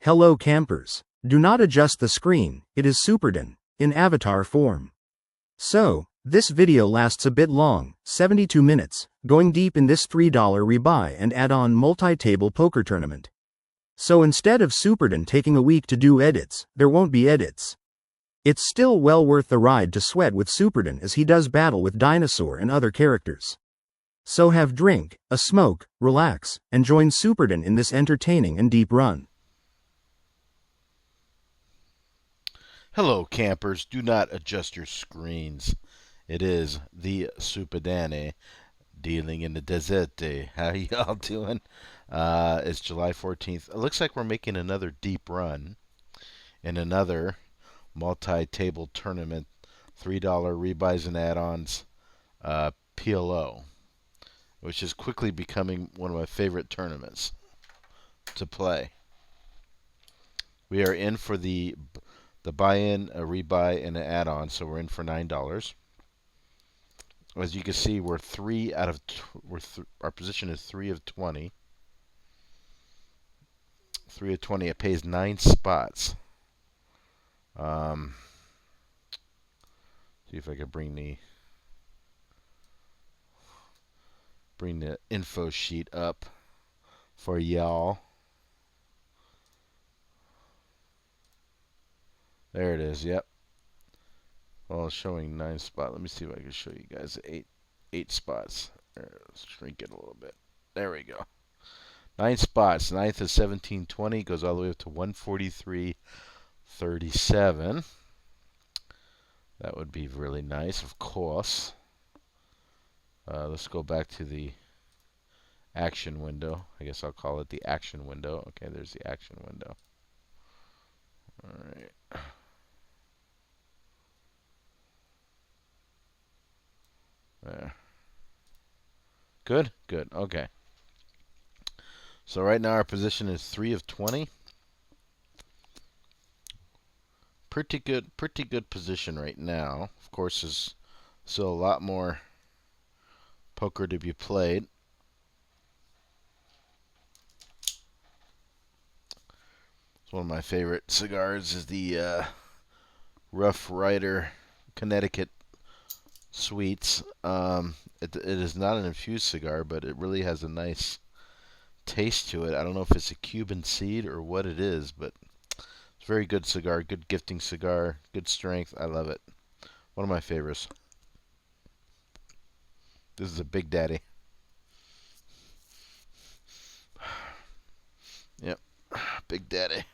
Hello campers. Do not adjust the screen, it is Superdan, in avatar form. So, this video lasts a bit long, 72 minutes, going deep in this $3 rebuy and add-on multi-table poker tournament. So instead of Superdan taking a week to do edits, there won't be edits. It's still well worth the ride to sweat with Superdan as he does battle with Dinosaur and other characters. So have drink, a smoke, relax, and join Superdan in this entertaining and deep run. Hello campers, do not adjust your screens. It is the Superdan dealing in the desert. How y'all doing? It's July 14th. It looks like we're making another deep run in another multi-table tournament, $3 rebuys and add-ons, PLO, which is quickly becoming one of my favorite tournaments to play. We are in for the buy-in, a rebuy, and an add-on, so we're in for $9. As you can see, we're our position is 3 of 20. 3 of 20. It pays 9 spots. See if I can bring the info sheet up for y'all. There it is. Yep. Well, it's showing 9 spots. Let me see if I can show you guys 8 spots. Let's shrink it a little bit. There we go. 9 spots. 9th is 1720. Goes all the way up to 143.37. That would be really nice, of course. Let's go back to the action window. I guess I'll call it the action window. Okay, there's the action window. All right. There. Good? Good. Okay. So right now our position is 3 of 20. Pretty good position right now. Of course, there's still a lot more poker to be played. It's one of my favorite cigars is the Rough Rider Connecticut Sweets. It is not an infused cigar, but it really has a nice taste to it. I don't know if it's a Cuban seed or what it is, but it's a very good cigar, good gifting cigar, good strength. I love it. One of my favorites. This is a Big Daddy. Yep, Big Daddy.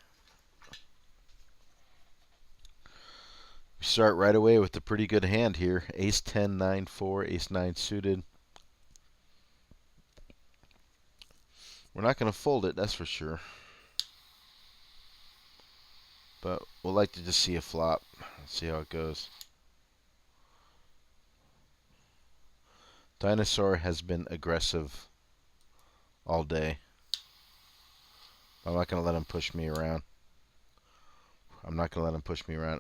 We start right away with a pretty good hand here. Ace 10, 9, 4, Ace 9 suited. We're not going to fold it, that's for sure. But we'll like to just see a flop. See how it goes. Dinosaur has been aggressive all day. I'm not going to let him push me around.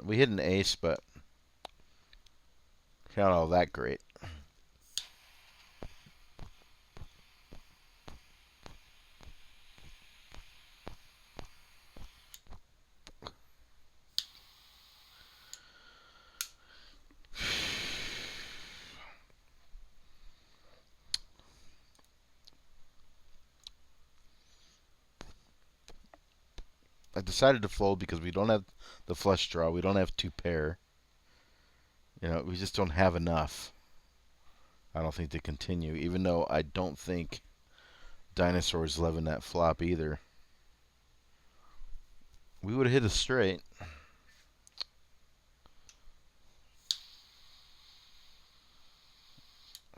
We hit an ace, but not all that great. I decided to fold because we don't have the flush draw. We don't have 2 pair. You know, we just don't have enough. I don't think to continue, even though I don't think Dinosaur is loving that flop either. We would have hit a straight. I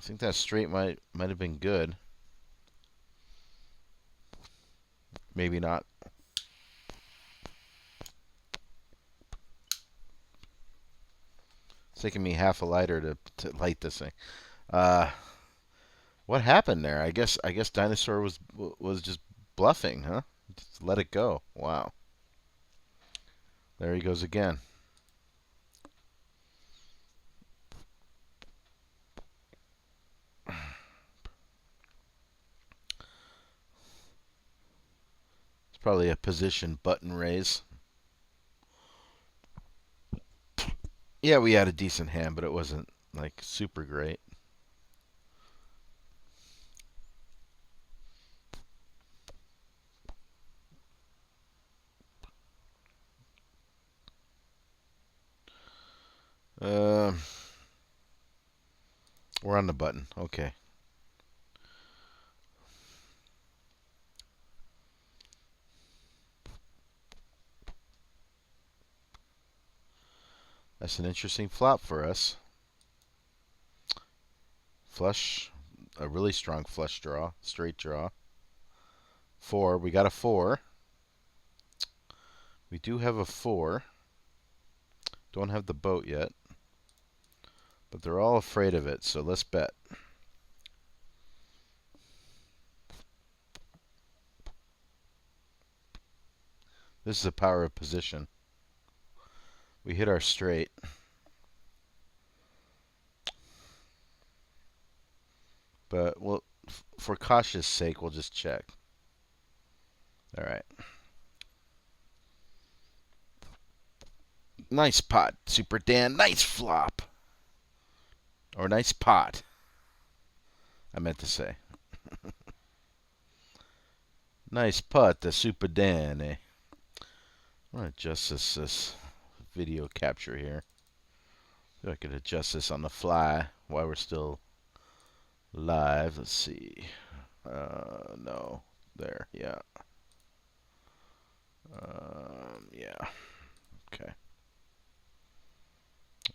think that straight might have been good. Maybe not. It's taking me half a lighter to light this thing. What happened there? I guess Dinosaur was just bluffing, huh? Just let it go. Wow. There he goes again. Probably a position button raise. Yeah, we had a decent hand, but it wasn't like super great. We're on the button. Okay. That's an interesting flop for us. Flush, a really strong flush draw, straight draw. 4, we got a 4. We do have a 4. Don't have the boat yet. But they're all afraid of it, so let's bet. This is the power of position. We hit our straight. But we'll, for cautious sake, we'll just check. All right. Nice pot, Superdan. Nice flop. Or nice pot, I meant to say. Nice putt, the Superdan. I'm going to adjust this video capture here. So I could adjust this on the fly while we're still live. Let's see. No. There. Yeah. Yeah. Okay.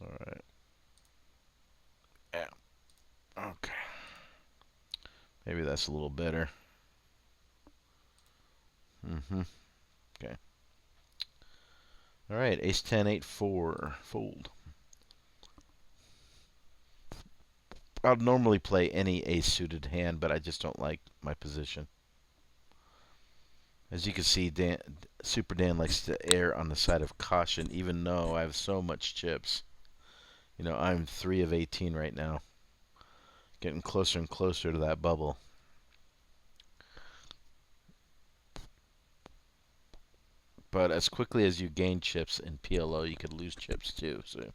All right. Yeah. Okay. Maybe that's a little better. Okay. All right. Ace 10, 8, 4. Fold. I'll normally play any ace suited hand, but I just don't like my position. As you can see, Superdan likes to err on the side of caution, even though I have so much chips. You know, I'm 3 of 18 right now. Getting closer and closer to that bubble. But as quickly as you gain chips in PLO, you could lose chips too. So,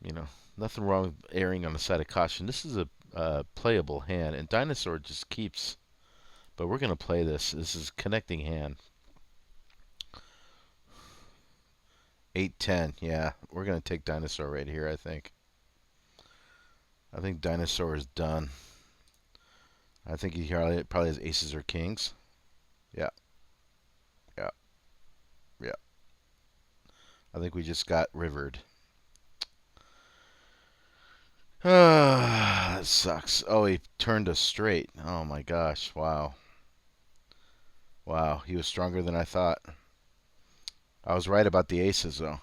you know, nothing wrong with erring on the side of caution. This is a playable hand, and Dinosaur just keeps. But we're going to play this. This is a connecting hand. 8-10. Yeah, we're going to take Dinosaur right here, I think. I think Dinosaur is done. I think he probably has aces or kings. Yeah. Yeah. Yeah. I think we just got rivered. That sucks. Oh, he turned us straight. Oh my gosh. Wow. Wow. He was stronger than I thought. I was right about the aces, though.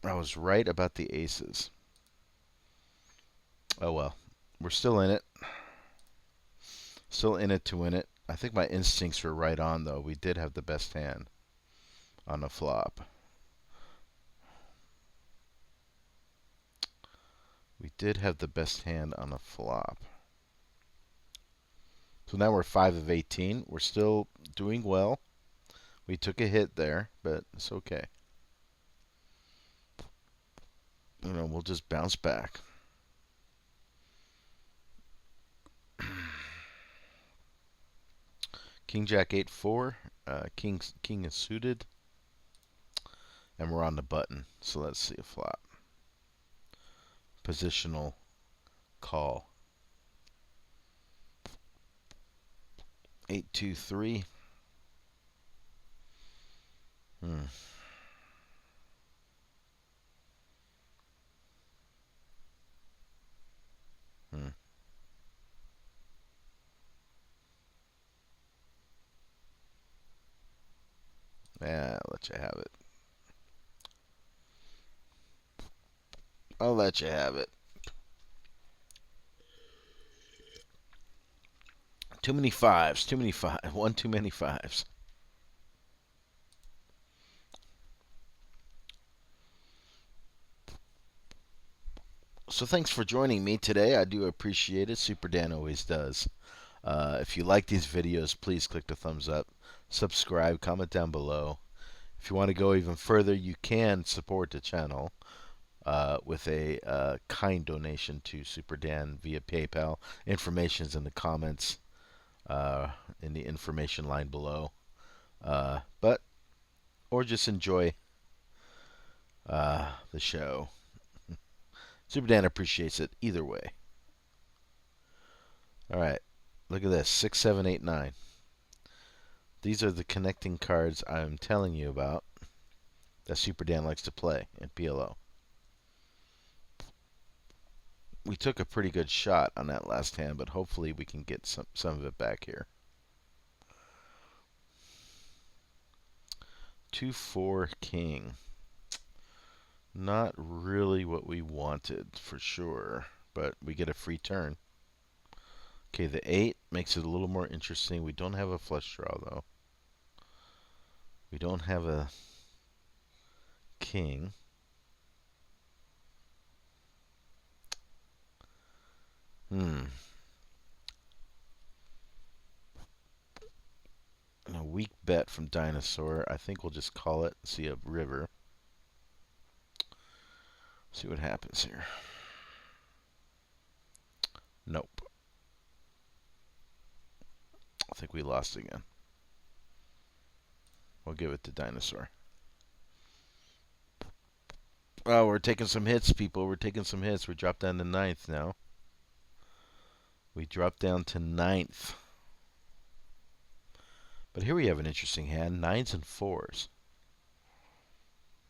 I was right about the aces. Oh well. We're still in it. Still in it to win it. I think my instincts were right on, though. We did have the best hand on the flop. We did have the best hand on the flop. So now we're 5 of 18. We're still doing well. We took a hit there, but it's okay. You know, we'll just bounce back. King Jack 8-4. King is suited. And we're on the button. So let's see a flop. Positional call. 8-2-3. Hmm. Yeah, I'll let you have it. I'll let you have it. Too many fives. Too many fives. One too many fives. So thanks for joining me today. I do appreciate it. Superdan always does. If you like these videos, please click the thumbs up, subscribe, comment down below. If you want to go even further, you can support the channel with a kind donation to Superdan via PayPal. Information's in the comments, in the information line below. Or just enjoy the show. Superdan appreciates it either way. All right, look at this: 6, 7, 8, 9. These are the connecting cards I'm telling you about that Superdan likes to play in PLO. We took a pretty good shot on that last hand, but hopefully we can get some of it back here. 2-4 king. Not really what we wanted for sure, but we get a free turn. Okay, the 8 makes it a little more interesting. We don't have a flush draw though. We don't have a king. A weak bet from Dinosaur. I think we'll just call it. See a river. See what happens here. Nope. I think we lost again. We'll give it to Dinosaur. Oh, we're taking some hits, people. We're taking some hits. We dropped down to 9th now. We dropped down to 9th. But here we have an interesting hand. 9s and 4s.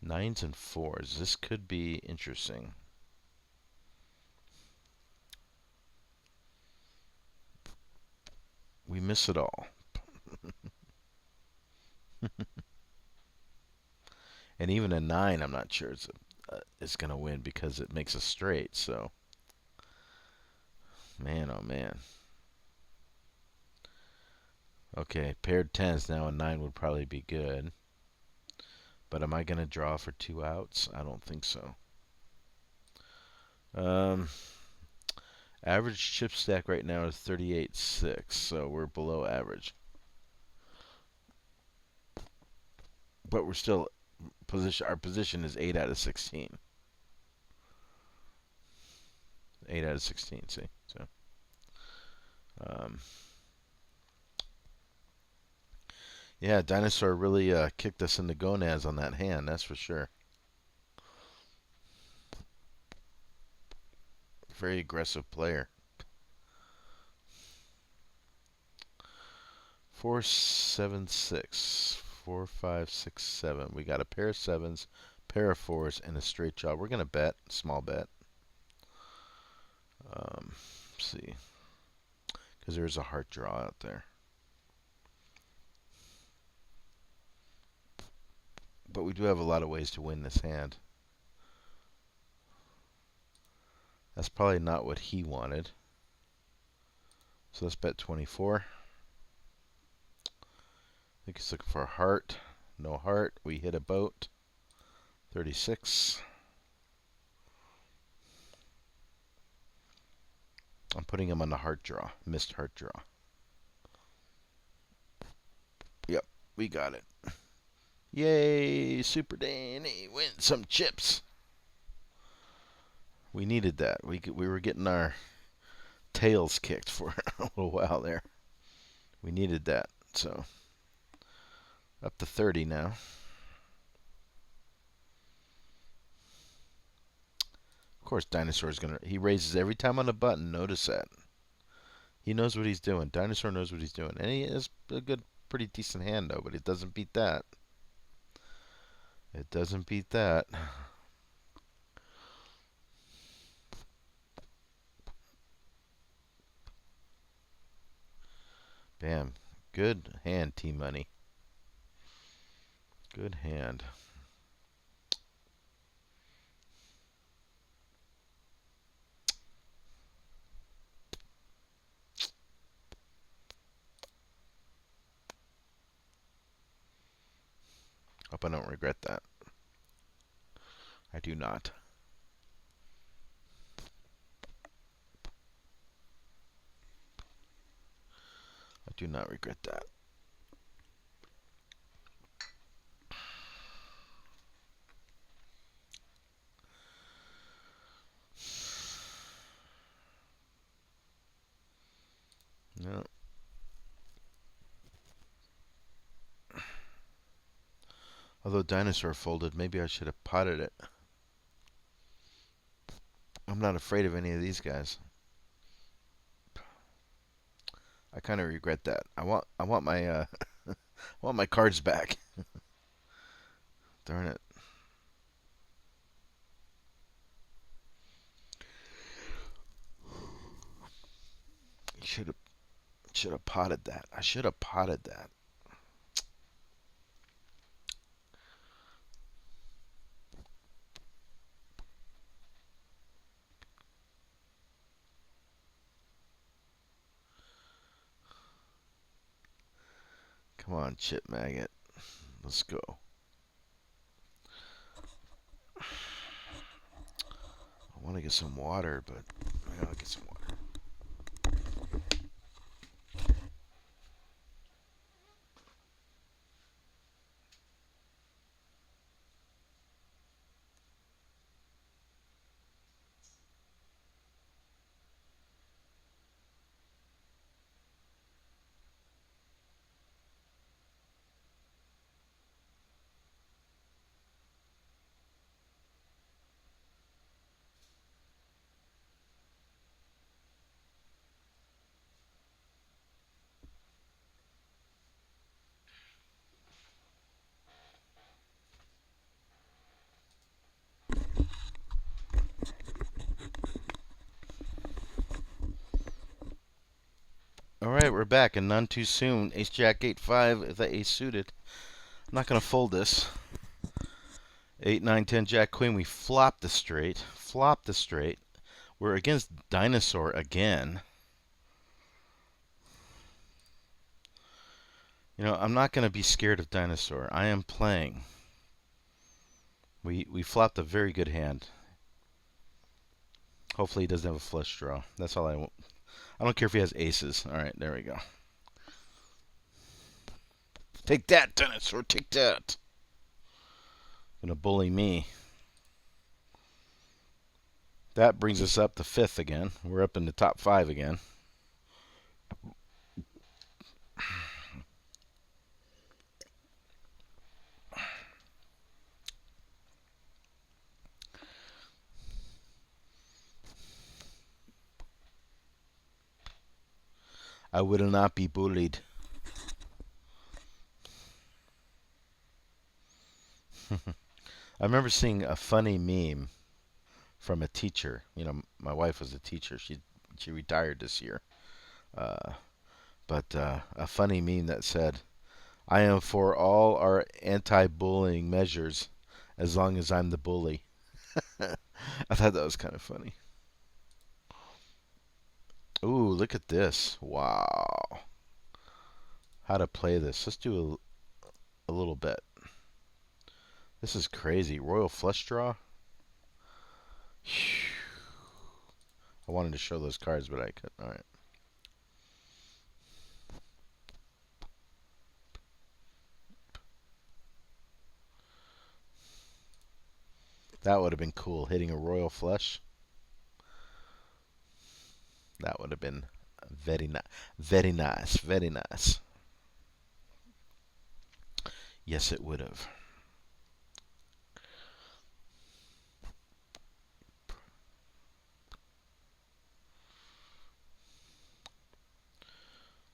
9s and 4s. This could be interesting. We miss it all. And even a 9, I'm not sure it's going to win because it makes a straight. So, man, oh man. Okay, paired 10s. Now a 9 would probably be good. But am I going to draw for 2 outs? I don't think so. Average chip stack right now is 38.6, so we're below average. But we're still our position is 8 out of 16. 8 out of 16, see? So yeah, Dinosaur really kicked us in the gonads on that hand, that's for sure. Very aggressive player. 4, 7, 6. 4, 5, 6, 7. We got a pair of 7s, pair of 4s, and a straight draw. We're going to bet, small bet. Let's see. Because there's a heart draw out there. But we do have a lot of ways to win this hand. That's probably not what he wanted. So let's bet 24. I think he's looking for a heart. No heart. We hit a boat. 36. I'm putting him on the heart draw. Missed heart draw. Yep, we got it. Yay, Superdan, win some chips. We needed that. We were getting our tails kicked for a little while there. We needed that. So up to 30 now. Of course, Dinosaur's he raises every time on the button. Notice that. He knows what he's doing. Dinosaur knows what he's doing. And he has a good, pretty decent hand, though, but it doesn't beat that. It doesn't beat that. Bam. Good hand, T-Money. Good hand. Hope I don't regret that. I do not. Do not regret that. No. Although dinosaur folded, maybe I should have potted it. I'm not afraid of any of these guys. I kind of regret that. I want my I want my cards back. Darn it. Should have potted that. I should have potted that. Come on, chip maggot. Let's go. I want to get some water, but I gotta get some water. All right, we're back, and none too soon. Ace Jack 8-5, the ace suited. I'm not gonna fold this. 8 9 10 Jack Queen. We flopped the straight. Flopped the straight. We're against dinosaur again. You know, I'm not gonna be scared of dinosaur. I am playing. We flopped a very good hand. Hopefully he doesn't have a flush draw. That's all I want. I don't care if he has aces. All right, there we go. Take that, dinosaur. Take that. Gonna bully me. That brings us up to 5th again. We're up in the top 5 again. I will not be bullied. I remember seeing a funny meme from a teacher. You know, my wife was a teacher. She retired this year. But a funny meme that said, "I am for all our anti-bullying measures as long as I'm the bully." I thought that was kind of funny. Ooh, look at this. Wow. How to play this. Let's do a little bit. This is crazy. Royal flush draw. I wanted to show those cards, but I couldn't. All right. That would have been cool, hitting a royal flush. That would have been very nice. Very nice. Very nice. Yes, it would have.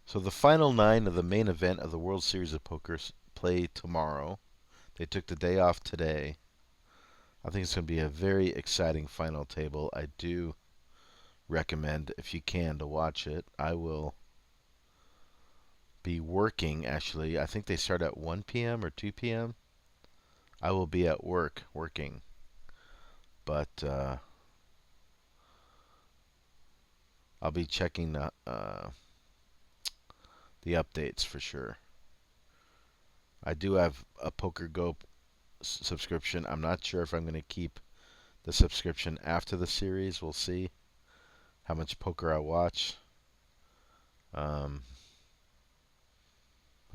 So the final 9 of the main event of the World Series of Poker play tomorrow. They took the day off today. I think it's going to be a very exciting final table. I do recommend, if you can, to watch it. I will be working, actually. I think they start at 1 p.m. or 2 p.m. I will be at work working. But I'll be checking the updates for sure. I do have a PokerGo subscription. I'm not sure if I'm going to keep the subscription after the series. We'll see how much poker I watch.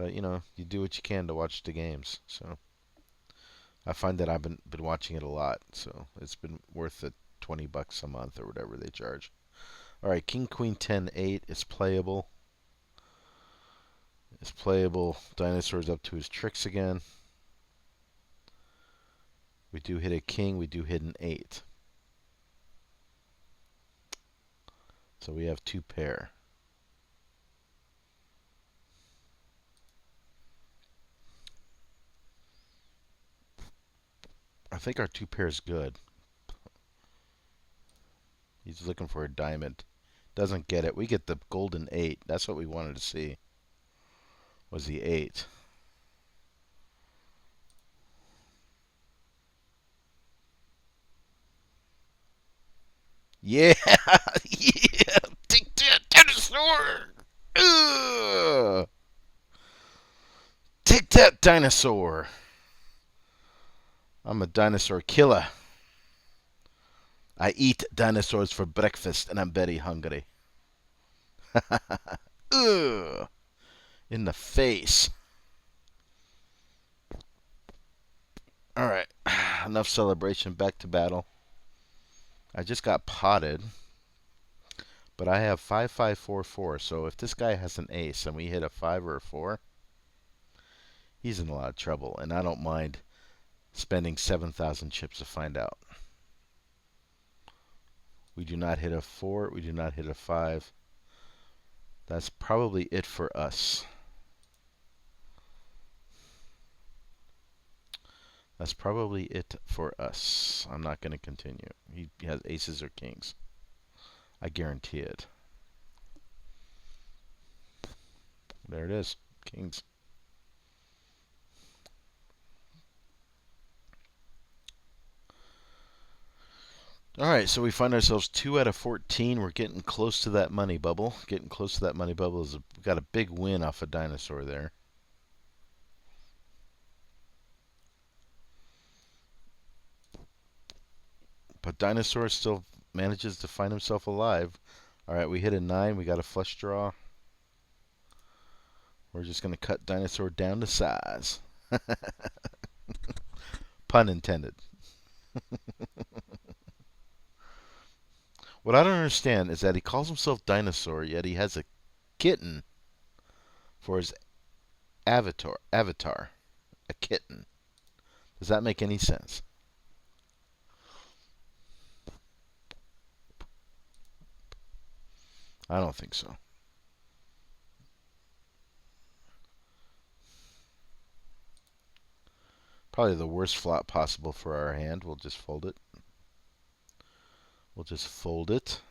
But, you know, you do what you can to watch the games. So I find that I've been watching it a lot. So it's been worth the $20 a month or whatever they charge. All right, King, Queen, 10, 8 is playable. It's playable. Dinosaur's up to his tricks again. We do hit a king. We do hit an 8. So we have 2 pair. I think our 2 pair is good. He's looking for a diamond. Doesn't get it. We get the golden 8. That's what we wanted to see. Was the 8. Yeah! Yeah! Take that, dinosaur! Ugh! Take that, dinosaur! I'm a dinosaur killer. I eat dinosaurs for breakfast and I'm very hungry. Ugh! In the face. Alright. Enough celebration. Back to battle. I just got potted. But I have 5, 5, 4, 4. So if this guy has an ace and we hit a 5 or a 4, he's in a lot of trouble. And I don't mind spending 7,000 chips to find out. We do not hit a 4. We do not hit a 5. That's probably it for us. That's probably it for us. I'm not going to continue. He has aces or kings. I guarantee it. There it is. Kings. Alright, so we find ourselves 2 out of 14. We're getting close to that money bubble. Getting close to that money bubble. We got a big win off a dinosaur there. But dinosaur still manages to find himself alive. Alright, we hit a 9. We got a flush draw. We're just going to cut dinosaur down to size. Pun intended. What I don't understand is that he calls himself dinosaur, yet he has a kitten for his avatar. A kitten. Does that make any sense? I don't think so. Probably the worst flop possible for our hand. We'll just fold it. We'll just fold it.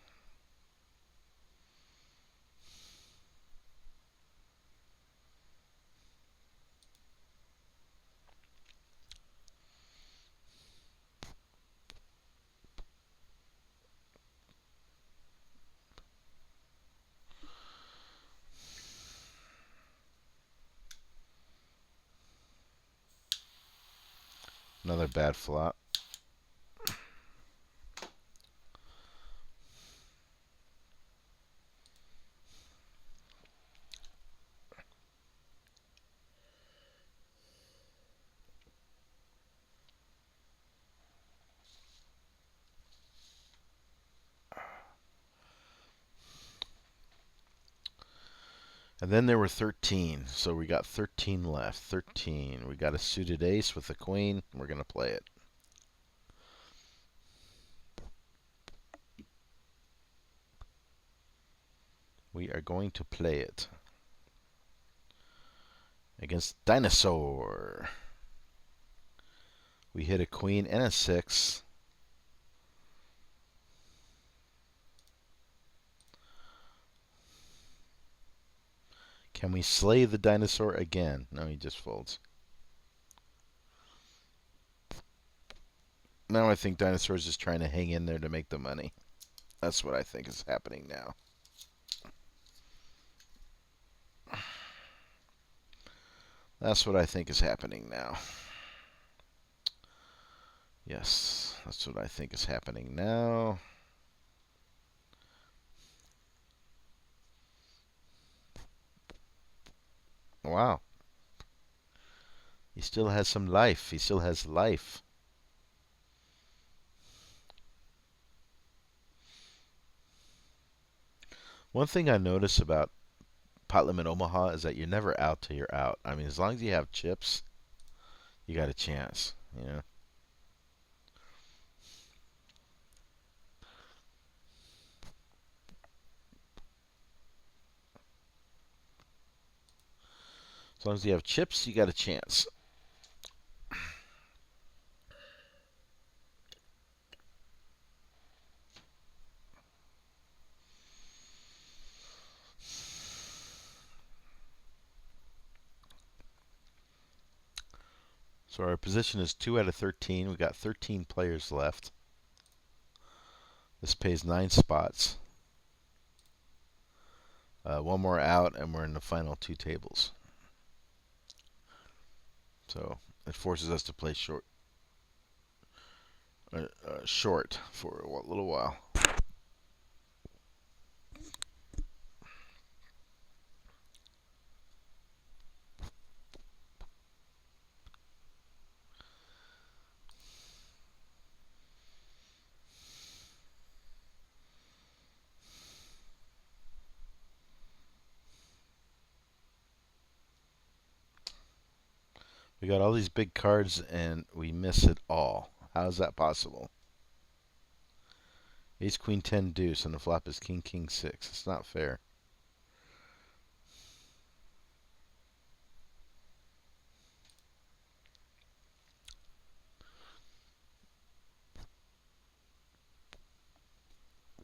Another bad flop. And then there were 13. So we got 13 left. 13. We got a suited ace with a queen. We're going to play it. We are going to play it. Against dinosaur. We hit a queen and a 6. Can we slay the dinosaur again? No, he just folds. Now I think dinosaur's just trying to hang in there to make the money. That's what I think is happening now. That's what I think is happening now. Yes, that's what I think is happening now. Wow. He still has some life. He still has life. One thing I notice about pot limit Omaha is that you're never out till you're out. I mean, as long as you have chips, you got a chance. You know. As long as you have chips, you got a chance. So our position is 2 out of 13. We got 13 players left. This pays 9 spots. One more out, and we're in the final 2 tables. So it forces us to play short for a little while. We got all these big cards and we miss it all. How is that possible? Ace, Queen, 10, Deuce, and the flop is King, King, 6. It's not fair.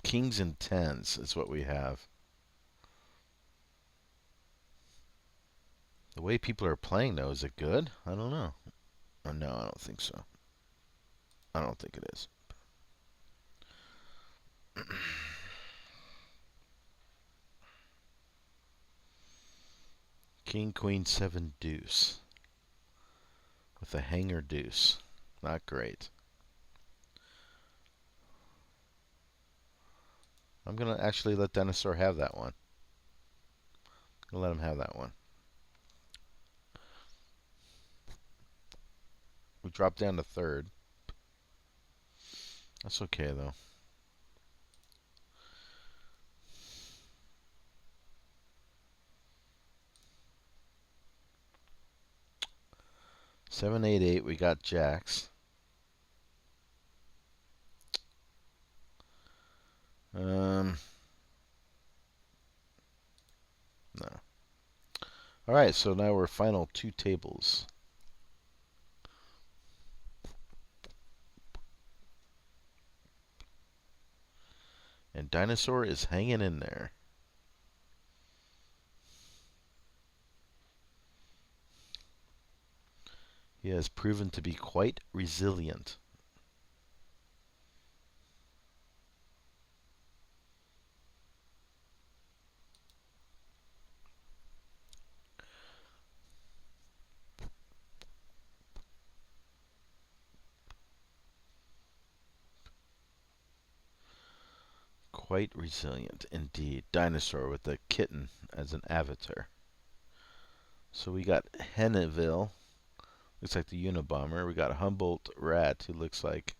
Kings and 10s is what we have. The way people are playing, though, is it good? I don't know. Oh, no, I don't think so. I don't think it is. King, Queen, 7, Deuce. With a hanger deuce. Not great. I'm going to actually let Dinosaur have that one. I'll let him have that one. We dropped down to third. That's okay, though. Seven, eight, eight. We got jacks. No. All right, so now we're final 2 tables. And Dinosaur is hanging in there. He has proven to be quite resilient. Quite resilient indeed. Dinosaur with the kitten as an avatar. So we got Henneville, looks like the Unabomber. We got Humboldt Rat, who looks like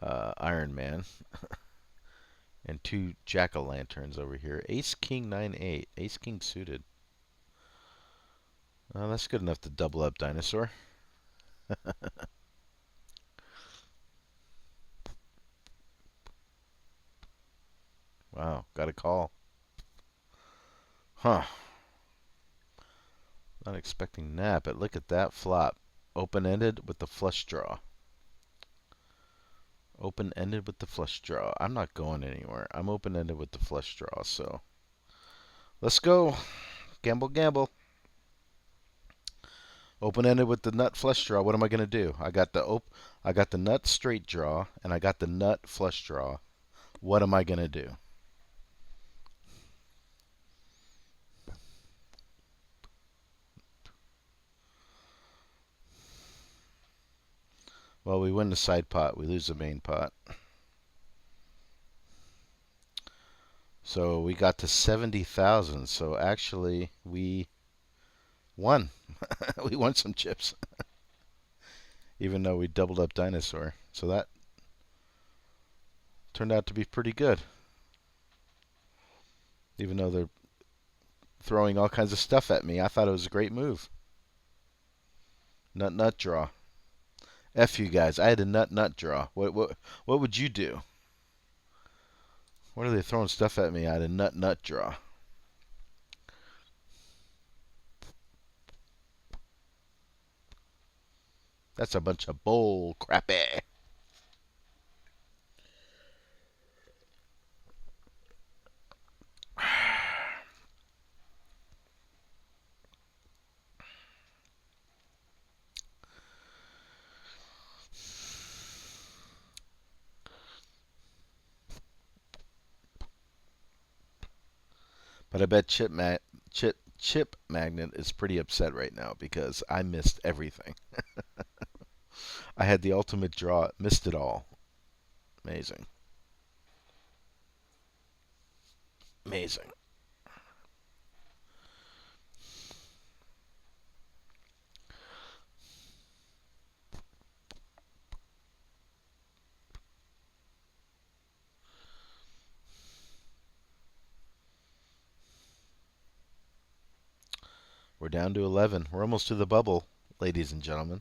Iron Man. And 2 jack-o'-lanterns over here. Ace, King, 9, 8. Ace, King suited. That's good enough to double up Dinosaur. Wow, got a call. Huh. Not expecting that, but look at that flop. Open-ended with the flush draw. Open-ended with the flush draw. I'm not going anywhere. I'm open-ended with the flush draw, so let's go. Gamble, gamble. Open-ended with the nut flush draw. What am I going to do? I got the nut straight draw, and I got the nut flush draw. What am I going to do? Well, we win the side pot. We lose the main pot. So we got to 70,000. So actually, we Won. We won some chips, even though we doubled up dinosaur. So that turned out to be pretty good. Even though they're throwing all kinds of stuff at me, I thought it was a great move. Nut draw. F you guys. I had a nut draw. What would you do? What are they throwing stuff at me? I had a nut draw. That's a bunch of bull crappy. But I bet Chip Magnet is pretty upset right now because I missed everything. I had the ultimate draw, missed it all. Amazing. Amazing. We're down to 11. We're almost to the bubble, ladies and gentlemen.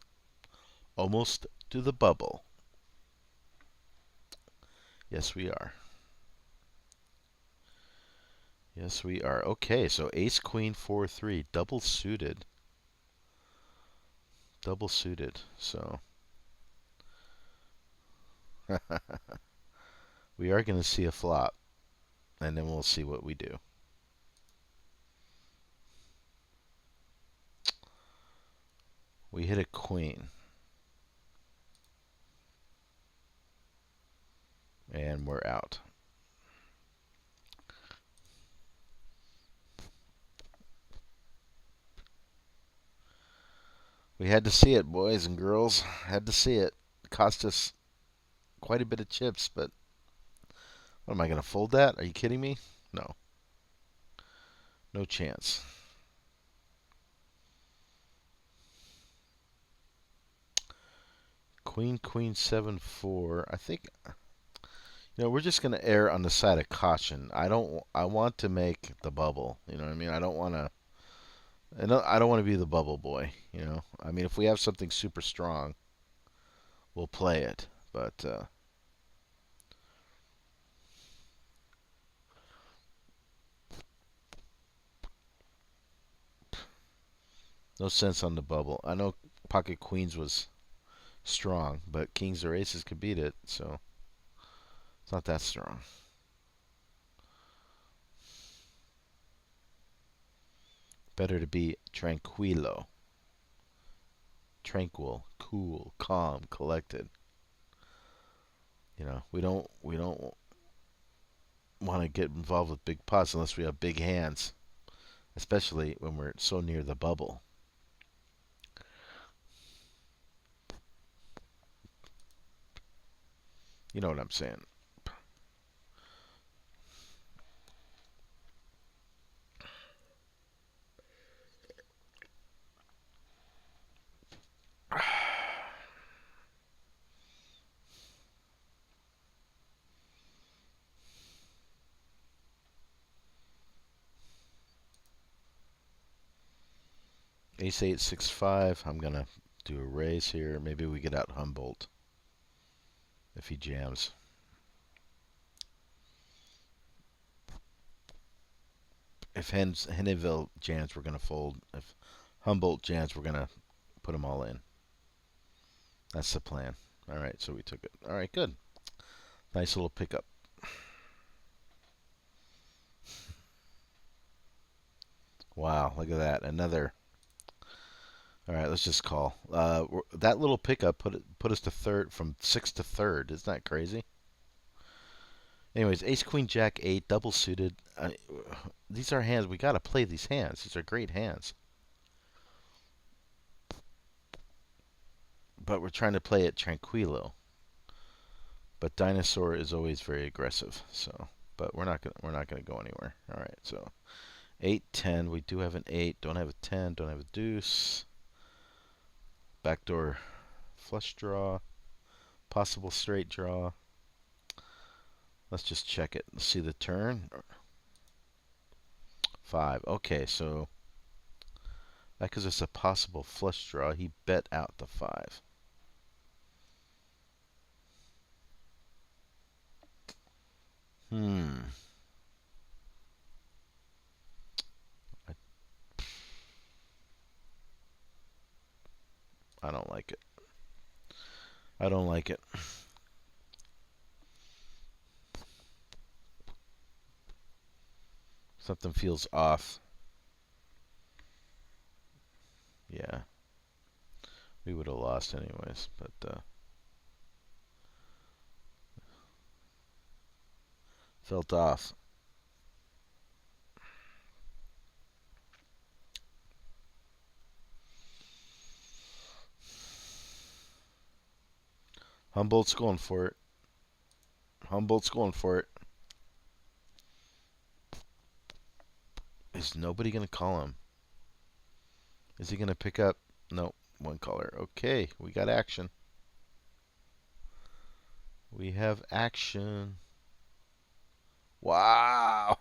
Almost to the bubble. Yes, we are. Yes, we are. Okay, so ace, queen, 4-3. Double suited. Double suited. So we are going to see a flop. And then we'll see what we do. We hit a queen. And we're out. We had to see it, boys and girls. Had to see it. It cost us quite a bit of chips, but what am I going to fold that? Are you kidding me? No. No chance. Queen, queen, 7-4. I think, we're just going to err on the side of caution. I want to make the bubble. You know what I mean? I don't want to be the bubble boy, I mean, if we have something super strong, we'll play it. But no sense on the bubble. I know pocket queens was strong, but kings or aces could beat it, so it's not that strong. Better to be tranquilo. Tranquil, cool, calm, collected. We don't want to get involved with big pots unless we have big hands, especially when we're so near the bubble. You know what I'm saying. Ace 8, 6, 5. I'm going to do a raise here. Maybe we get out Humboldt if he jams. If Henneville jams, we're going to fold. If Humboldt jams, we're going to put them all in. That's the plan. All right, so we took it. All right, good. Nice little pickup. Wow, look at that. Another. All right, let's just call. That little pickup put us to third, from 6th to 3rd. Isn't that crazy? Anyways, ace, queen, jack, 8, double suited. These are hands. We got to play these hands. These are great hands. But we're trying to play it tranquilo. But dinosaur is always very aggressive. So, but we're not gonna go anywhere. All right, so 8, 10. We do have an 8. Don't have a 10. Don't have a deuce. Backdoor flush draw. Possible straight draw. Let's just check it. Let's see the turn. 5. Okay, so because it's a possible flush draw, he bet out the 5. I I don't like it. I don't like it. Something feels off. Yeah. We would have lost anyways, but felt off. Humboldt's going for it. Humboldt's going for it. Is nobody going to call him? Is he going to pick up? No, one caller. Okay, we got action. We have action. Wow.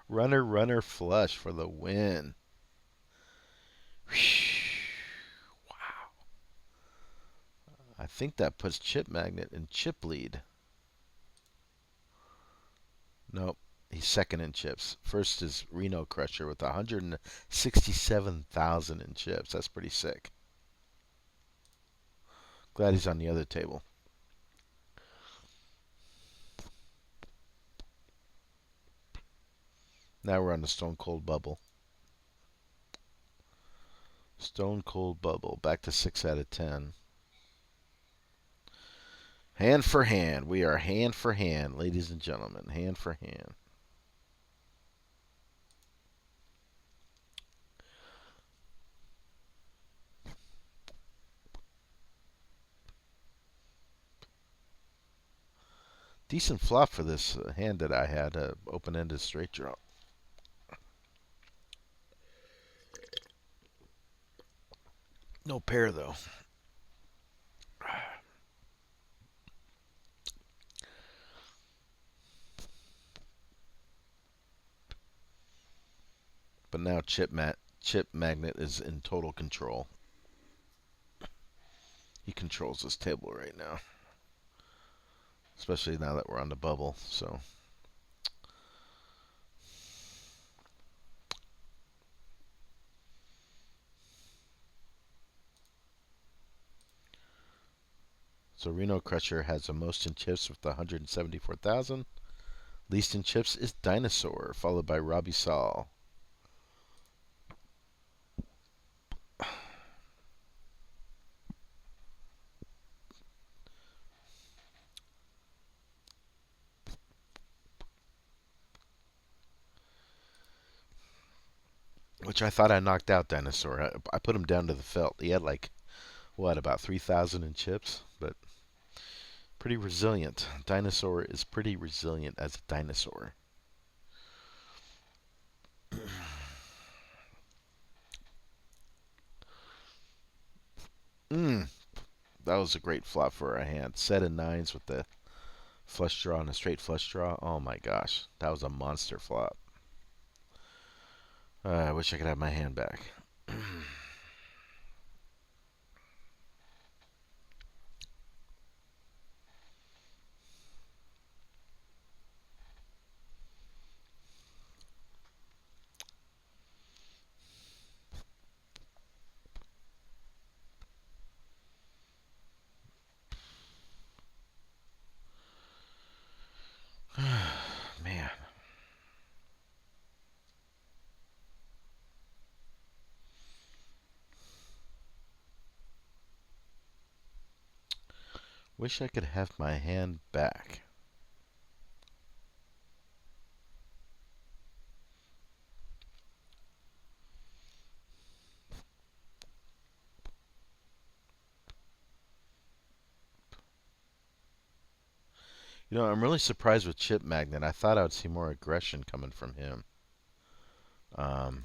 Runner, runner, flush for the win. Wow. I think that puts Chip Magnet in chip lead. Nope. He's second in chips. First is Reno Crusher with 167,000 in chips. That's pretty sick. Glad he's on the other table. Now we're on the Stone Cold Bubble. Stone Cold Bubble. Back to 6 out of 10. Hand for hand. We are hand for hand, ladies and gentlemen. Hand for hand. Decent flop for this hand that I had. Open-ended straight draw. No pair, though. But now Chip Magnet is in total control. He controls this table right now. Especially now that we're on the bubble, so. So Reno Crusher has the most in chips with 174,000. Least in chips is Dinosaur, followed by Robbie Saul. Which I thought I knocked out Dinosaur. I put him down to the felt. He had like, what, about 3,000 in chips? But pretty resilient. Dinosaur is pretty resilient as a dinosaur. That was a great flop for a hand. Set of 9s with the flush draw and a straight flush draw. Oh my gosh. That was a monster flop. I wish I could have my hand back. Man. Wish I could have my hand back. You know, I'm really surprised with Chip Magnet. I thought I would see more aggression coming from him. um,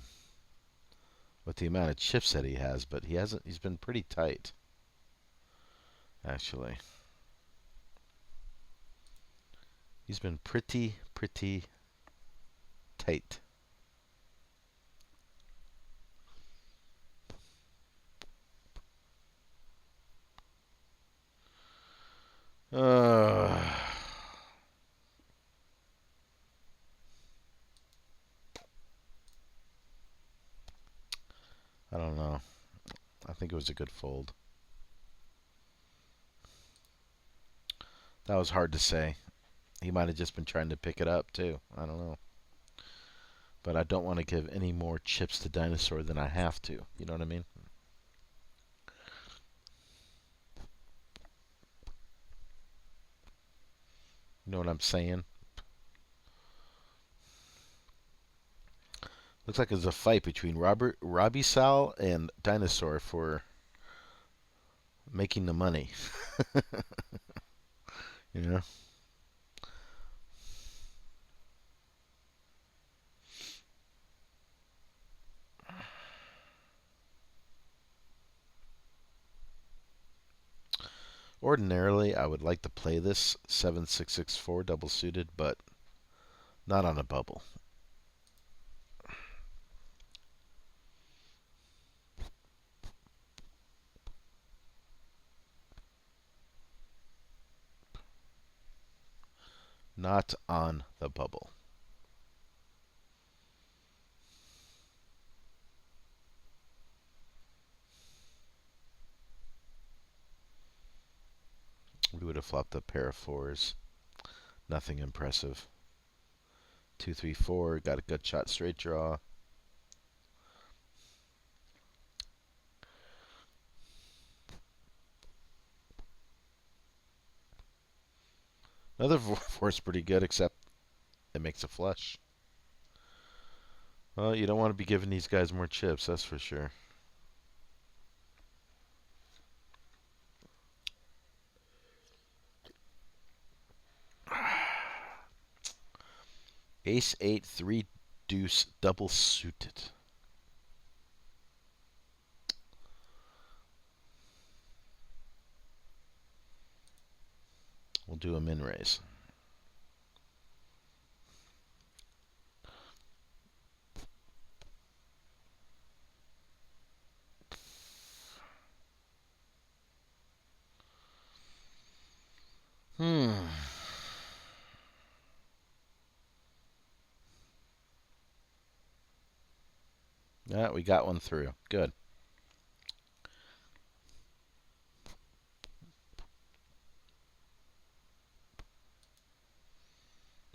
with the amount of chips that he has, but he hasn't. He's been pretty tight, actually. He's been pretty tight. Uh, I don't know. I think it was a good fold. That was hard to say. He might have just been trying to pick it up too. I don't know. But I don't want to give any more chips to Dinosaur than I have to. You know what I mean? You know what I'm saying? Looks like there's a fight between Robbie Sal and Dinosaur for making the money. You know? Ordinarily, I would like to play this 7664 double suited, but not on a bubble. Not on the bubble. We would have flopped a pair of fours. Nothing impressive. 2, 3, 4. Got a good shot straight draw. Another four is pretty good, except it makes a flush. Well, you don't want to be giving these guys more chips, that's for sure. Ace 8, 3 deuce, double suited. We'll do a min raise. Yeah, we got one through. Good.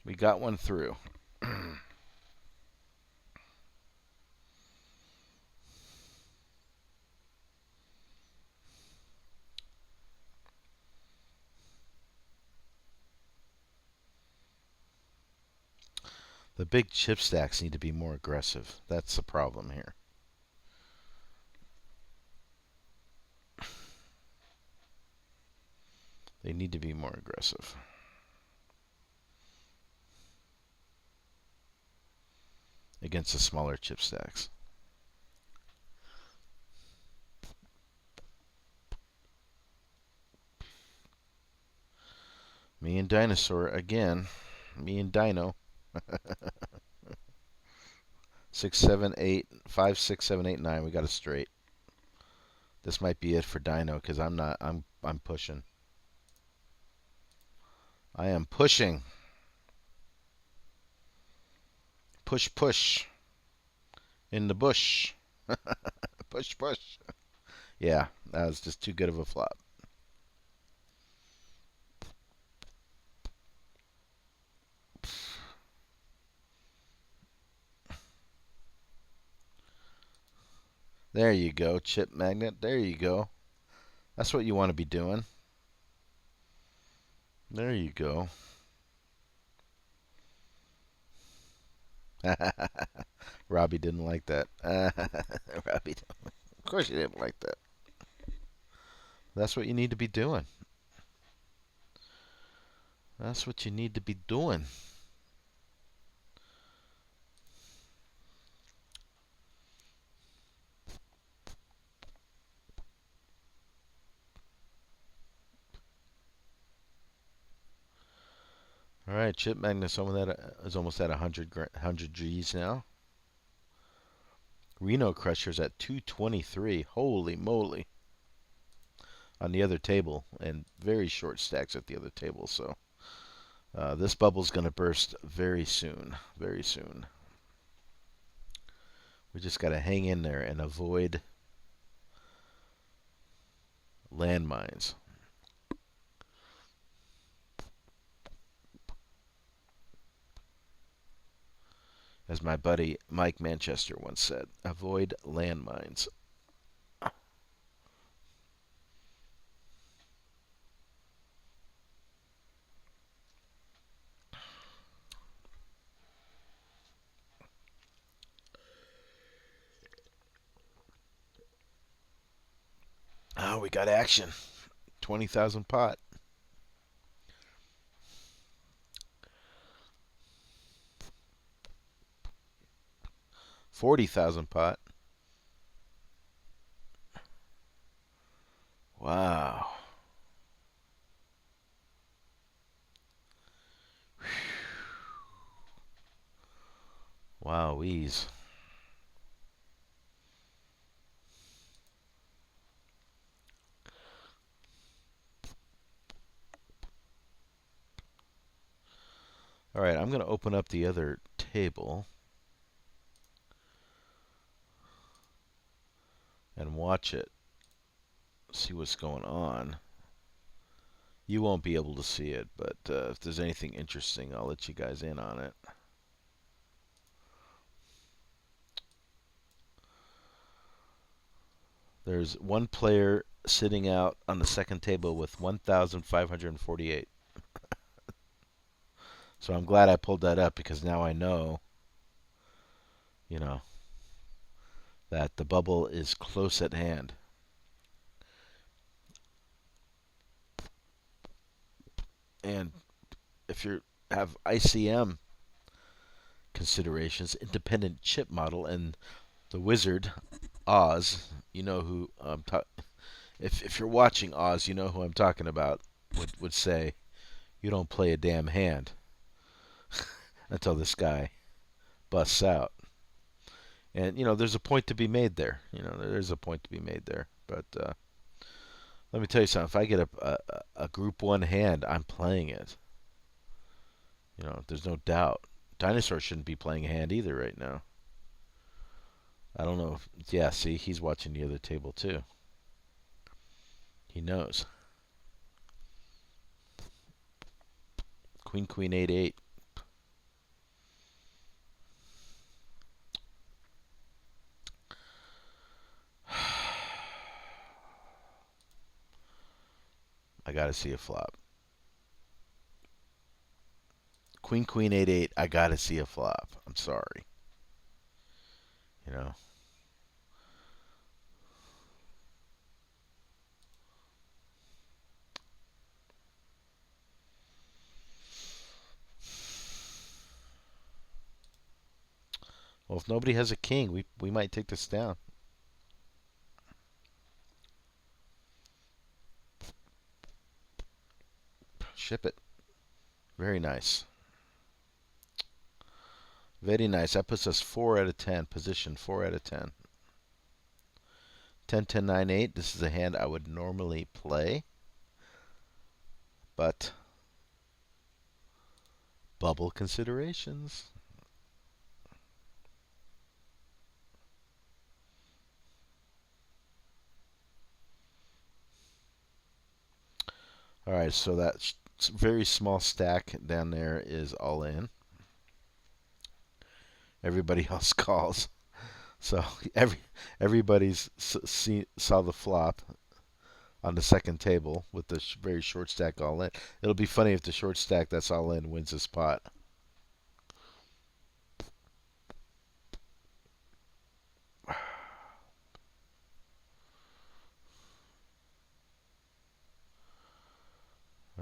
We got one through. The big chip stacks need to be more aggressive. That's the problem here. They need to be more aggressive. Against the smaller chip stacks. Me and Dinosaur again. Me and Dino. 6, 7, 8, 5, 6, 7, 8, 9. We got a straight. This might be it for Dino because I'm not. I'm pushing. I am pushing. Push, push. In the bush. Push, push. Yeah, that was just too good of a flop. There you go, chip magnet. There you go. That's what you want to be doing. There you go. Robbie didn't like that. Robbie, of course you didn't like that. That's what you need to be doing. That's what you need to be doing. All right, chip Magnus is almost at 100 G's now. Reno Crusher's at 223. Holy moly. On the other table, and very short stacks at the other table. So this bubble's going to burst very soon. Very soon. We just got to hang in there and avoid landmines. As my buddy Mike Manchester once said, avoid landmines. Oh, we got action. 20,000 pot. 40,000 pot. Wow. Wow-weeze. All right, I'm going to open up the other table and watch it. See what's going on. You won't be able to see it, but if there's anything interesting, I'll let you guys in on it. There's one player sitting out on the second table with 1,548. So I'm glad I pulled that up because now I know, that the bubble is close at hand. And if you have ICM considerations, independent chip model, and the wizard Oz, you know who I'm if you're watching Oz, you know who I'm talking about. Would say, you don't play a damn hand until this guy busts out. And there's a point to be made there. There's a point to be made there. But let me tell you something. If I get a group 1 hand, I'm playing it. There's no doubt. Dinosaur shouldn't be playing a hand either right now. I don't know. Yeah, see, he's watching the other table too. He knows. Queen, queen, 8, 8. I gotta see a flop. Queen, queen, 8, 8. I gotta see a flop. I'm sorry. Well, if nobody has a king, we might take this down. Ship it. Very nice. Very nice. That puts us 4 out of 10. Position 4 out of 10. 10, 10, 9, 8. This is a hand I would normally play. But bubble considerations. All right, so that very small stack down there is all in. Everybody else calls. So everybody's saw the flop on the second table with the very short stack all in. It'll be funny if the short stack that's all in wins this pot.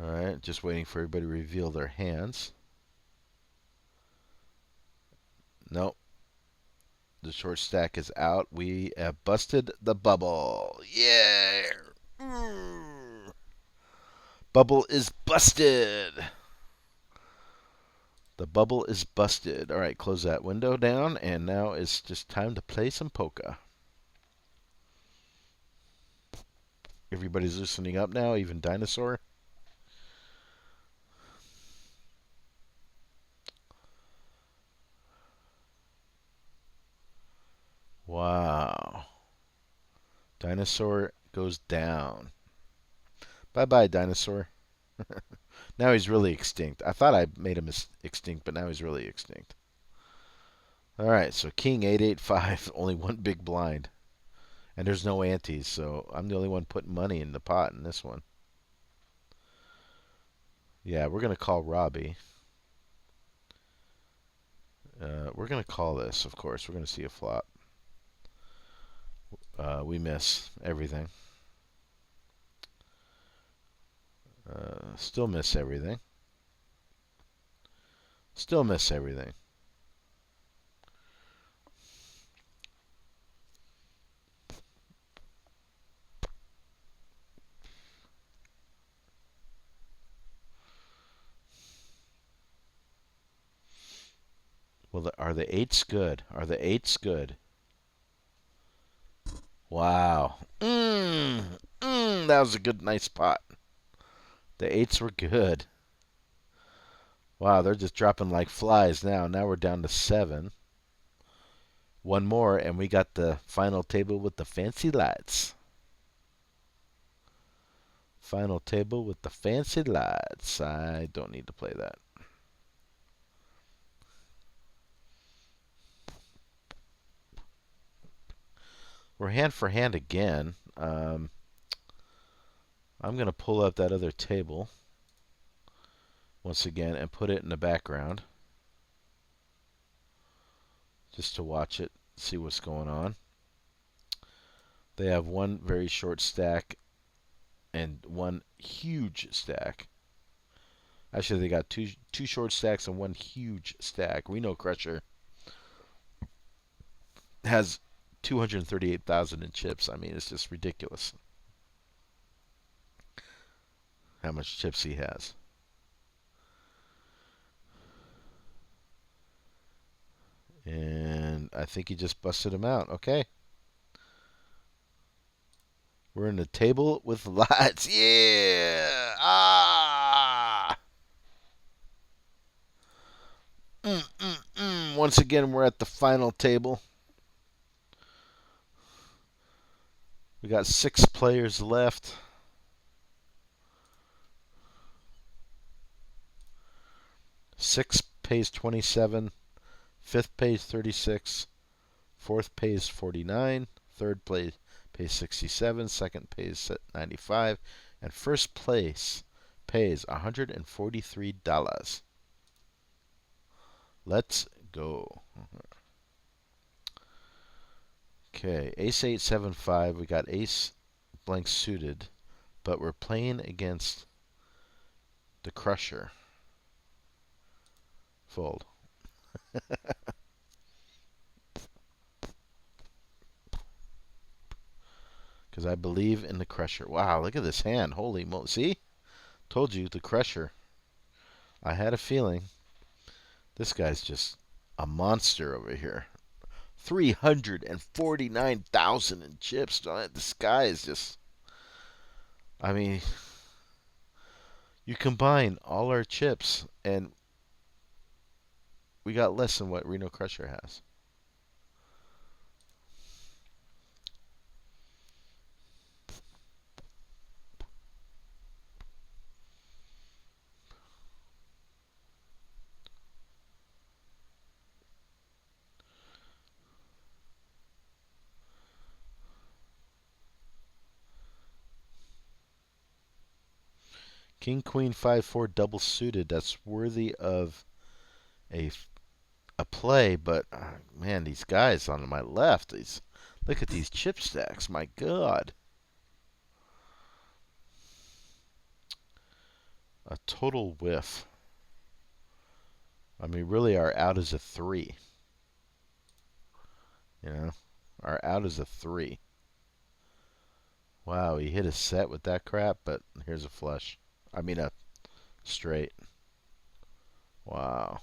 All right, just waiting for everybody to reveal their hands. Nope. The short stack is out. We have busted the bubble. Yeah. Bubble is busted. The bubble is busted. All right, close that window down, and now it's just time to play some polka. Everybody's loosening up now, even Dinosaur. Wow. Dinosaur goes down. Bye-bye, Dinosaur. Now he's really extinct. I thought I made him extinct, but now he's really extinct. All right, so King 885, only one big blind. And there's no antes, so I'm the only one putting money in the pot in this one. Yeah, we're going to call Robbie. We're going to call this, of course. We're going to see a flop. We miss everything. Still miss everything. Still miss everything. Well, are the eights good? Are the eights good? Wow. That was a good, nice pot. The eights were good. Wow, they're just dropping like flies now. Now we're down to 7. One more, and we got the final table with the fancy lights. Final table with the fancy lights. I don't need to play that. We're hand for hand again. I'm going to pull up that other table once again and put it in the background just to watch it, see what's going on. They have one very short stack and one huge stack. Actually, they got two short stacks and one huge stack. Reno Crusher has 238,000 in chips. I mean, it's just ridiculous how much chips he has. And I think he just busted him out. Okay. We're in the table with lights. Yeah! Ah! Once again, we're at the final table. We got 6 players left. Sixth pays 27. Fifth pays 36. Fourth pays 49. Third pays 67. Second pays 95. And first place pays $143. Let's go. Okay, ace 875. We got ace blank suited, but we're playing against the Crusher. Fold. Because I believe in the Crusher. Wow, look at this hand. Holy moly. See? Told you, the Crusher. I had a feeling. This guy's just a monster over here. 349,000 in chips. This guy is just... I mean, you combine all our chips, and we got less than what Reno Crusher has. King, Queen, 5-4 double suited. That's worthy of a play, but man, these guys on my left, look at these chip stacks. My God. A total whiff. I mean, really, our out is a 3. You know, our out is a 3. Wow, he hit a set with that crap, but here's a flush. I mean, a straight. Wow.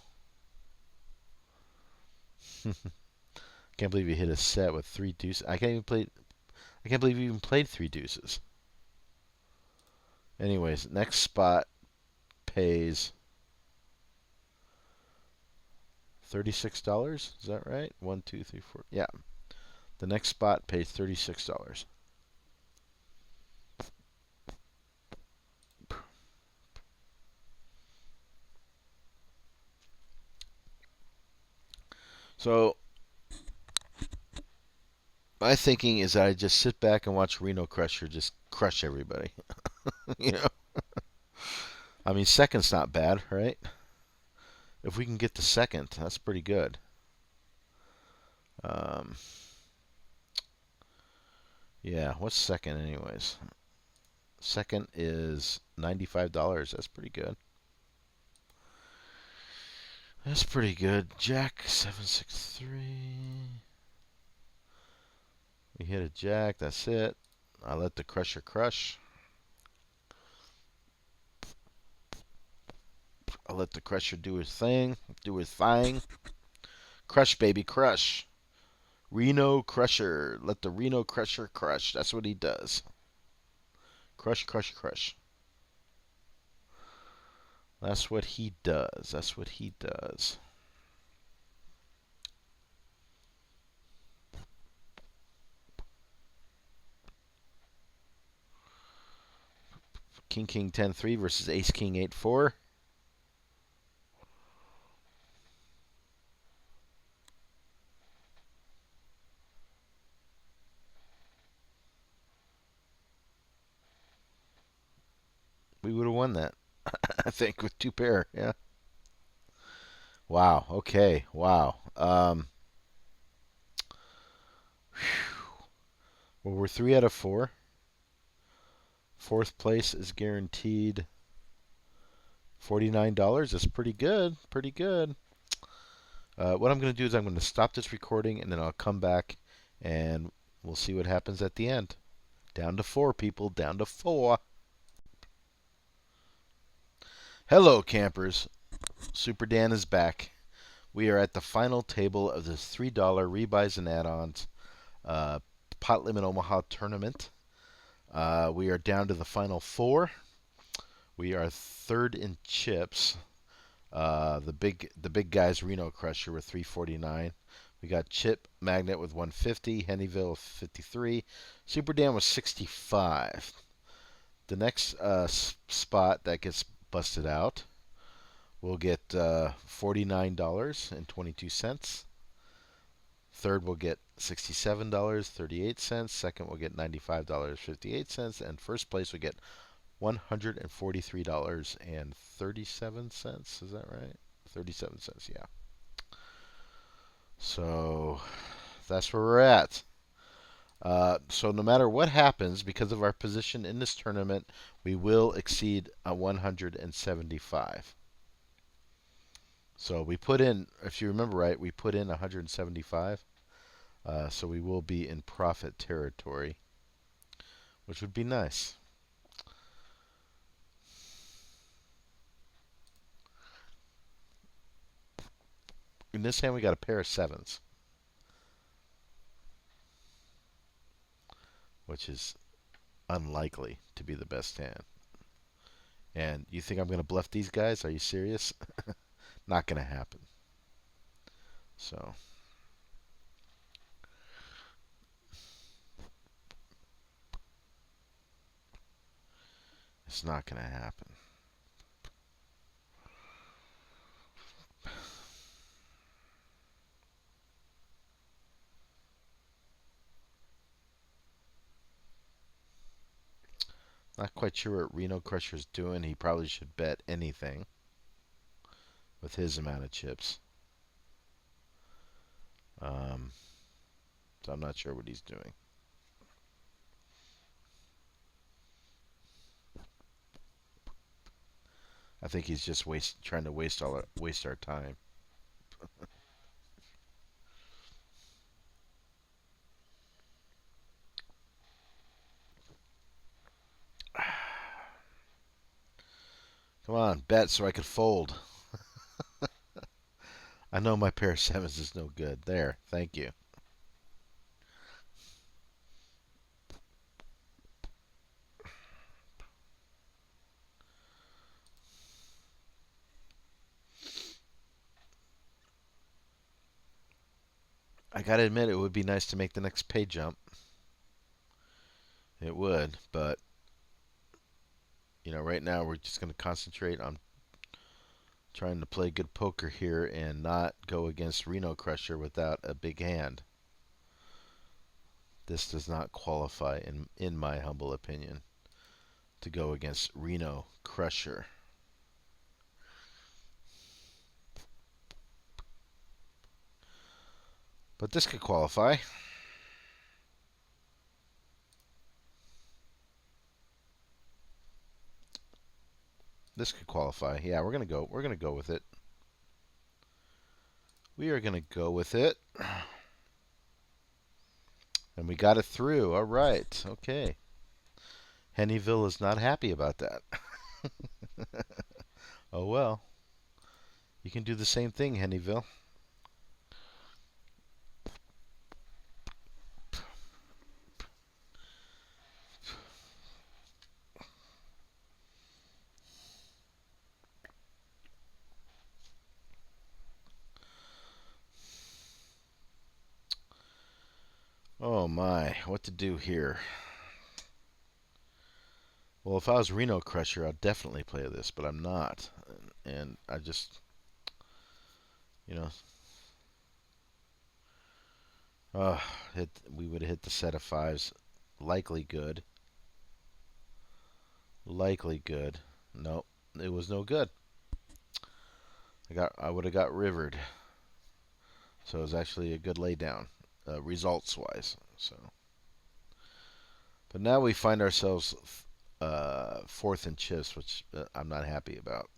Can't believe you hit a set with 3 deuces. I can't believe you even played 3 deuces. Anyways, next spot pays $36. Is that right? 1, 2, 3, 4. Yeah. The next spot pays $36. So my thinking is that I just sit back and watch Reno Crusher just crush everybody. you know, I mean, second's not bad, right? If we can get to second, that's pretty good. Um, yeah, what's second, anyways? Second is $95. That's pretty good. That's pretty good. Jack 763. We hit a jack. That's it. I let the crusher crush. I let the crusher do his thing. Do his thing. Crush, baby, crush. Reno Crusher. Let the Reno Crusher crush. That's what he does. Crush, crush, crush. That's what he does. That's what he does. King King 10-3 versus Ace King 8-4. We would have won that, I think, with 2 pair. Yeah. Wow. Okay. Wow. Well, we're 3 out of 4. Fourth place is guaranteed $49. That's pretty good. Pretty good. What I'm going to do is I'm going to stop this recording and then I'll come back and we'll see what happens at the end. Down to 4, people. Down to 4. Hello, campers. Superdan is back. We are at the final table of this $3 rebuys and add-ons pot limit Omaha tournament. We are down to the final 4. We are third in chips. The big guys Reno Crusher with 349. We got Chip Magnet with 150, Hennyville 53, Superdan was 65. The next spot that gets busted out will get $49.22. Third will get $67.38. Second will get $95.58, and first place will get $143.37. Is that right? 37 cents, yeah. So that's where we're at. So no matter what happens, because of our position in this tournament, we will exceed a 175. So we put in, if you remember right, we put in 175. So we will be in profit territory, which would be nice. In this hand, we got a pair of 7s, which is unlikely to be the best hand. And you think I'm going to bluff these guys? Are you serious? Not going to happen. So it's not going to happen. Not quite sure what Reno Crusher's doing. He probably should bet anything with his amount of chips. So I'm not sure what he's doing. I think he's just trying to waste our time. Come on, bet so I could fold. I know my pair of sevens is no good. There, thank you. I gotta admit, it would be nice to make the next pay jump. It would, but right now we're just gonna concentrate on trying to play good poker here and not go against Reno Crusher without a big hand. This does not qualify, in my humble opinion, to go against Reno Crusher. But this could qualify. This could qualify. Yeah, we're gonna go. We're gonna go with it. We are gonna go with it. And we got it through. All right. Okay. Hennyville is not happy about that. Oh well. You can do the same thing, Hennyville. Oh my, what to do here? Well, if I was Reno Crusher, I'd definitely play this, but I'm not. And I just, you know, we would have hit the set of fives. Likely good. Likely good. Nope, it was no good. I would have got rivered. So it was actually a good laydown, results-wise. So, but now we find ourselves fourth in chips, which I'm not happy about.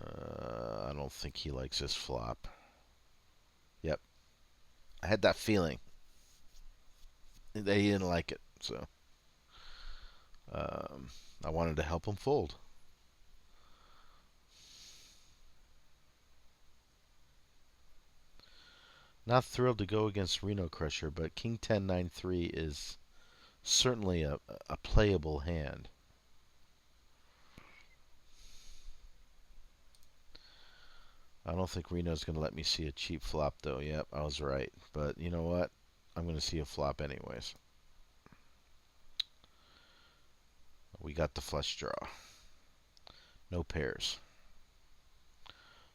I don't think he likes this flop. Yep, I had that feeling that he didn't like it, so I wanted to help him fold. Not thrilled to go against Reno Crusher, but King 10 9 3 is certainly a playable hand. I don't think Reno's going to let me see a cheap flop, though. Yep, I was right. But you know what? I'm going to see a flop anyways. We got the flush draw. No pairs.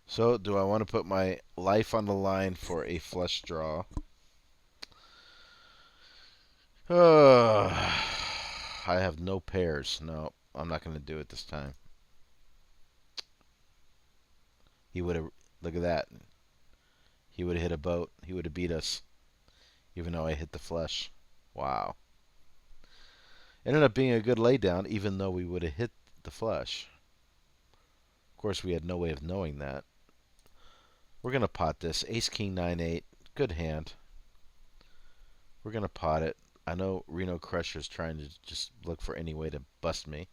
So, do I want to put my life on the line for a flush draw? I have no pairs. No, I'm not going to do it this time. He would have, look at that. He would have hit a boat. He would have beat us, even though I hit the flush. Wow. Ended up being a good laydown, even though we would have hit the flush. Of course, we had no way of knowing that. We're going to pot this. Ace, King, 9, 8. Good hand. We're going to pot it. I know Reno Crusher's trying to just look for any way to bust me.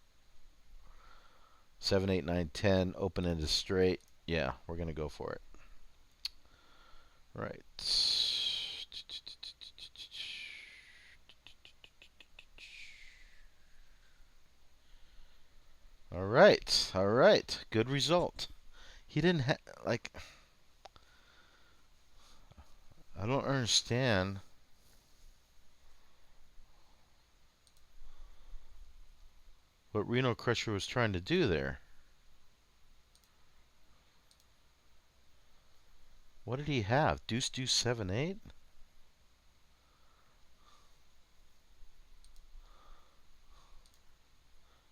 7, 8, 9, 10. Open-ended straight. Yeah, we're going to go for it. Right. All right. All right. Good result. He didn't have, like, I don't understand. What Reno Crusher was trying to do there. What did he have? Deuce, deuce, 7, 8?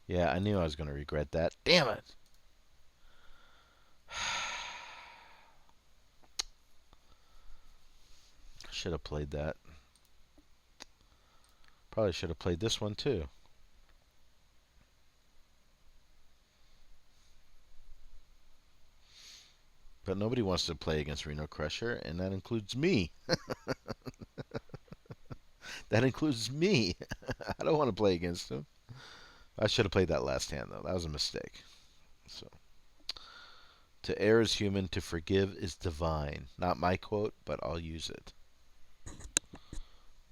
Yeah, I knew I was going to regret that. Damn it! Should have played that. Probably should have played this one too. But nobody wants to play against Reno Crusher, and that includes me. That includes me. I don't want to play against him. I should have played that last hand, though. That was a mistake. So, to err is human, to forgive is divine. Not my quote, but I'll use it.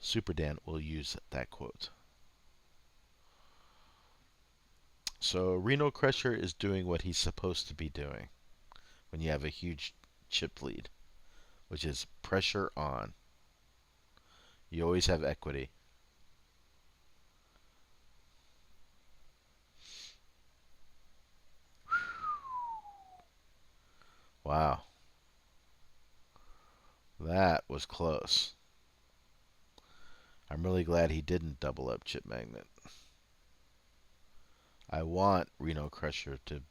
Superdan will use that quote. So Reno Crusher is doing what he's supposed to be doing when you have a huge chip lead, which is pressure on. You always have equity. Wow. That was close. I'm really glad he didn't double up chip magnet. I want Reno Crusher to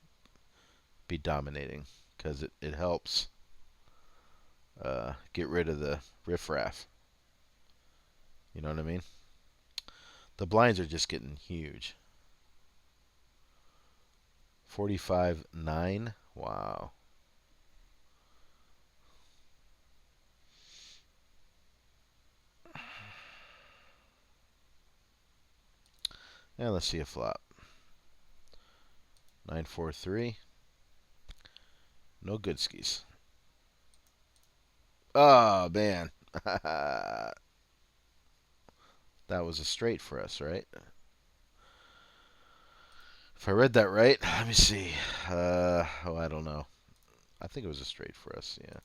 be dominating because it helps get rid of the riffraff. You know what I mean? The blinds are just getting huge. 45-9. Wow. And let's see a flop. 9-4-3. No good skis. Oh, man. That was a straight for us, right? If I read that right, let me see. I don't know. I think it was a straight for us, yeah.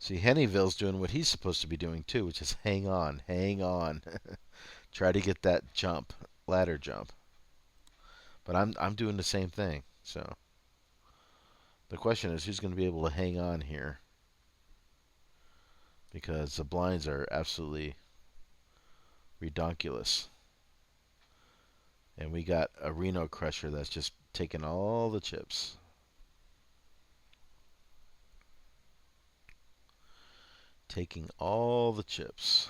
See, Hennyville's doing what he's supposed to be doing too, which is hang on, hang on. Try to get that jump, ladder jump. But I'm doing the same thing. So the question is, who's going to be able to hang on here? Because the blinds are absolutely redonkulous. And we got a Reno Crusher that's just taking all the chips. Taking all the chips.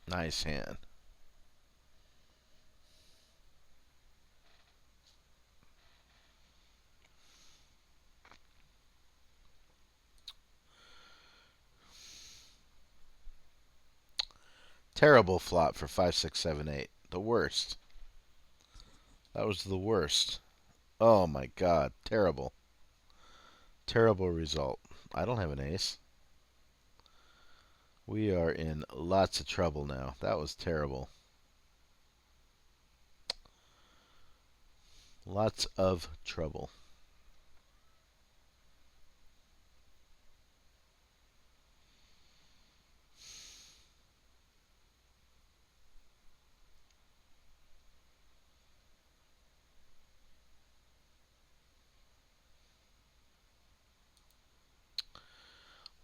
Nice hand. Terrible flop for 5, 6, 7, 8. The worst. That was the worst. Oh my god. Terrible. Terrible result. I don't have an ace. We are in lots of trouble now. That was terrible. Lots of trouble.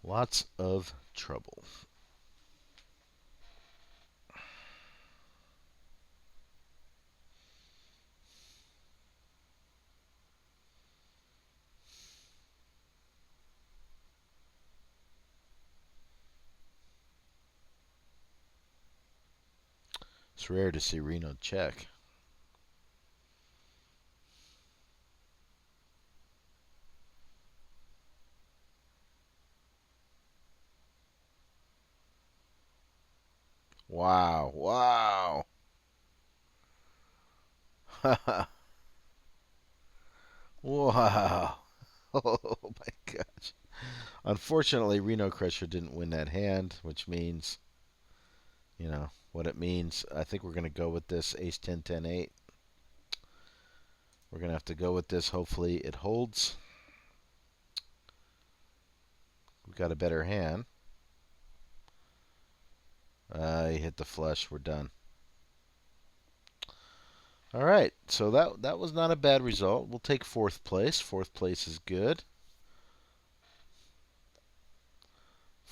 Lots of trouble. It's rare to see Reno check. Wow. Wow. Wow. Oh my gosh. Unfortunately, Reno Crusher didn't win that hand, which means, you know, what it means. I think we're going to go with this ace 10, 10, 8. We're going to have to go with this. Hopefully it holds. We've got a better hand. He hit the flush. We're done. All right. So that was not a bad result. We'll take fourth place. Fourth place is good.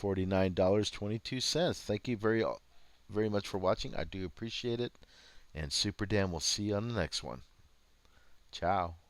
$49.22. Thank you very much for watching. I do appreciate it. And Superdan will see you on the next one. Ciao.